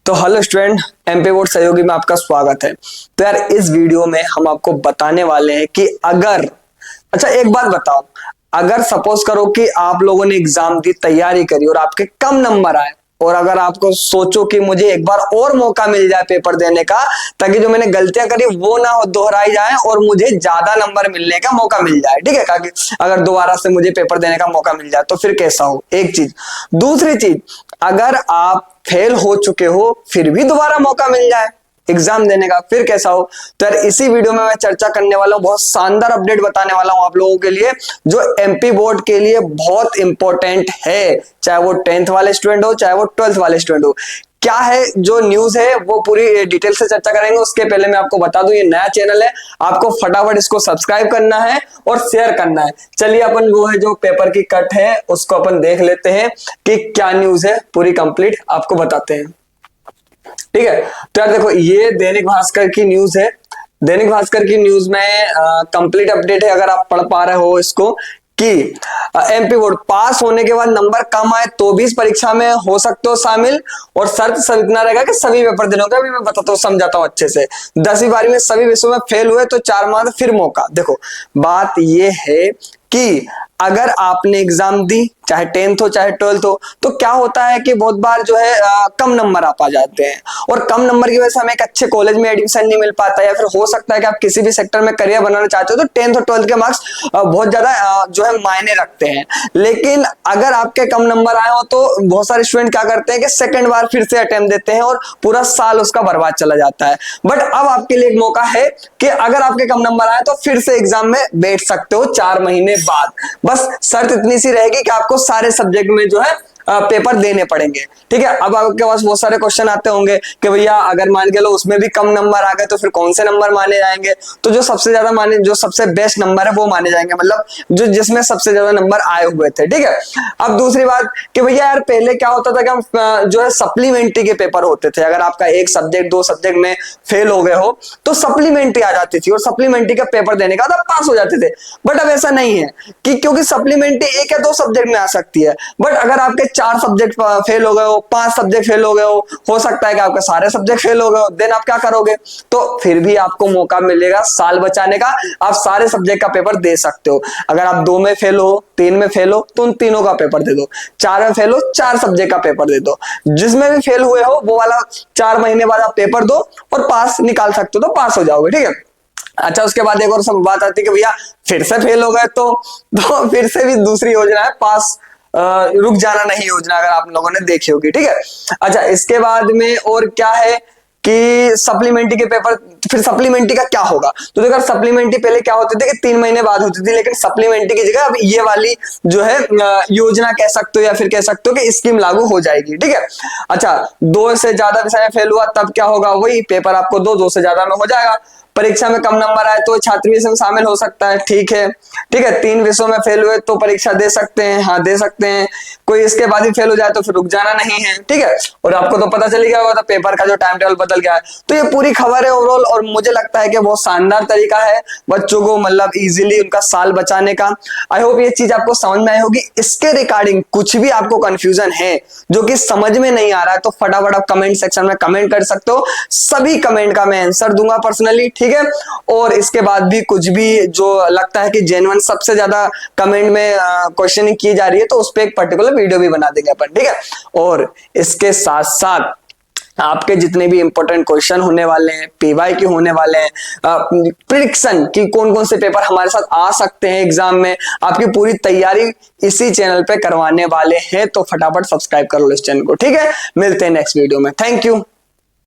तो hello student, MP board सहयोगी में आपका स्वागत है। तो यार इस वीडियो में हम आपको बताने वाले हैं कि अच्छा एक बात बताओ, अगर सपोज करो कि आप लोगों ने एग्जाम की तैयारी करी और आपके कम नंबर आए, और अगर आपको सोचो कि मुझे एक बार और मौका मिल जाए पेपर देने का, ताकि जो मैंने गलतियां करी वो ना दोहराई जाए और मुझे ज्यादा नंबर मिलने का मौका मिल जाए, ठीक है। ताकि अगर दोबारा से मुझे पेपर देने का मौका मिल जाए तो फिर कैसा हो, एक चीज। दूसरी चीज, अगर आप फेल हो चुके हो फिर भी दोबारा मौका मिल जाए एग्जाम देने का, फिर कैसा हो। तो यार इसी वीडियो में मैं चर्चा करने वाला हूं, बहुत शानदार अपडेट बताने वाला हूं आप लोगों के लिए, जो एमपी बोर्ड के लिए बहुत इंपॉर्टेंट है, चाहे वो 10th वाले स्टूडेंट हो चाहे वो 12th वाले स्टूडेंट हो। क्या है जो न्यूज है वो पूरी डिटेल से चर्चा करेंगे। उसके पहले मैं आपको बता दूं, ये नया चैनल है, आपको फटाफट इसको सब्सक्राइब करना है और शेयर करना है। चलिए अपन वो है जो पेपर की कट है उसको अपन देख लेते हैं कि क्या न्यूज है, पूरी कंप्लीट आपको बताते हैं, ठीक है। तो यार देखो, ये दैनिक भास्कर की न्यूज है। दैनिक भास्कर की न्यूज में कंप्लीट अपडेट है, अगर आप पढ़ पा रहे हो इसको, कि एमपी बोर्ड पास होने के बाद नंबर कम आए तो भी इस परीक्षा में हो सकते हो शामिल, और शर्त सब इतना रहेगा कि सभी पेपर देने होंगे। अभी मैं बताता हूँ, समझाता हूँ अच्छे से। 10वीं 12वीं में सभी विषयों में फेल हुए तो 4 माह फिर मौका। देखो बात ये है कि अगर आपने एग्जाम दी, चाहे 10th हो चाहे 12th हो, तो क्या होता है कि बहुत बार जो है कम नंबर आ पा जाते हैं, और कम नंबर की वजह से हमें एक अच्छे कॉलेज में एडमिशन नहीं मिल पाता, या फिर हो सकता है कि आप किसी भी सेक्टर में करियर बनाना चाहते हो तो 10th और 12th के मार्क्स बहुत ज्यादा जो है मायने रखते हैं। लेकिन अगर आपके कम नंबर आए हो तो बहुत सारे स्टूडेंट क्या करते हैं कि सेकेंड बार फिर से अटेम्प्ट देते हैं और पूरा साल उसका बर्बाद चला जाता है। बट अब आपके लिए एक मौका है कि अगर आपके कम नंबर आए तो फिर से एग्जाम में बैठ सकते हो 4 महीने बाद। बस शर्त इतनी सी रहेगी कि आपको सारे सब्जेक्ट में जो है पेपर देने पड़ेंगे, ठीक है। अब आपके पास बहुत सारे क्वेश्चन आते होंगे कि भैया अगर मान के लो उसमें भी कम नंबर आ गए तो फिर कौन से नंबर माने जाएंगे। तो जो सबसे ज्यादा माने, जो सबसे बेस्ट नंबर है वो माने जाएंगे, मतलब जो जिसमें सबसे ज्यादा नंबर आए हुए थे, ठीक है। अब दूसरी बात कि भैया यार पहले क्या होता था कि हम जो है सप्लीमेंट्री के पेपर होते थे, अगर आपका एक सब्जेक्ट 2 सब्जेक्ट में फेल हो गए हो तो सप्लीमेंट्री आ जाती थी और सप्लीमेंट्री का पेपर देने का था, पास हो जाते थे। बट अब ऐसा नहीं है कि क्योंकि सप्लीमेंट्री 1 या 2 सब्जेक्ट में आ सकती है, बट अगर आपके 4 सब्जेक्ट फेल हो गए हो, 5 सब्जेक्ट फेल हो गए हो सकता है कि आपके सारे सब्जेक्ट फेल हो गए हो, देन आप क्या करोगे। तो फिर भी आपको मौका मिलेगा साल बचाने का, आप सारे सब्जेक्ट का पेपर दे सकते हो। अगर आप 2 में फेल हो, 3 में फेल हो तो उन तीनों का पेपर दे दो, 4 में फेल हो 4 सब्जेक्ट का पेपर दे दो, जिसमें भी फेल हुए हो वो वाला 4 महीने बाद आप पेपर दो और पास निकाल सकते हो, तो पास हो जाओगे, ठीक है। अच्छा, उसके बाद एक और सब बात आती है कि भैया फिर से फेल हो गए तो फिर से भी दूसरी योजना है, पास रुक जाना नहीं योजना, अगर आप लोगों ने देखी होगी, ठीक है। अच्छा, इसके बाद में और क्या है कि सप्लीमेंट्री के पेपर, फिर सप्लीमेंट्री का क्या होगा। तो देखो सप्लीमेंट्री पहले क्या होती थी कि 3 महीने बाद होती थी, लेकिन सप्लीमेंट्री की जगह अब ये वाली जो है योजना कह सकते हो या फिर कह सकते हो कि स्कीम लागू हो जाएगी, ठीक है। अच्छा, 2 से ज्यादा विषय में फेल हुआ तब क्या होगा, वही पेपर आपको 2 से ज्यादा में हो जाएगा। परीक्षा में कम नंबर आए तो छात्र विषय में शामिल हो सकता है, ठीक है, ठीक है। 3 विषयों में फेल हुए तो परीक्षा दे सकते हैं, हाँ दे सकते हैं। कोई इसके बाद ही फेल हो जाए तो फिर रुक जाना नहीं है, ठीक है। और आपको तो पता चल गया होगा तो पेपर का जो टाइम टेबल बदल गया है। तो ये पूरी खबर है ओवरऑल, और मुझे लगता है कि बहुत शानदार तरीका है बच्चों को मतलब इजीली उनका साल बचाने का। आई होप ये चीज आपको समझ में आई होगी। इसके रिगार्डिंग कुछ भी आपको कंफ्यूजन है, जो कि समझ में नहीं आ रहा है, तो फटाफट आप कमेंट सेक्शन में कमेंट कर सकते हो, सभी कमेंट का मैं आंसर दूंगा पर्सनली, ठीक है। और इसके बाद भी कुछ भी जो लगता है कि जेन्युइन सबसे ज्यादा कमेंट में क्वेश्चनिंग की जा रही है तो उस पर एक पर्टिकुलर वीडियो भी बना देंगे अपन, ठीक है। और इसके साथ साथ आपके जितने भी इंपॉर्टेंट क्वेश्चन होने वाले हैं, पीवाई के होने वाले हैं, प्रिडिक्शन कि कौन कौन से पेपर हमारे साथ आ सकते हैं एग्जाम में, आपकी पूरी तैयारी इसी चैनल पे करवाने वाले हैं। तो फटाफट सब्सक्राइब कर लो इस चैनल को, ठीक है। मिलते हैं नेक्स्ट वीडियो में, थैंक यू।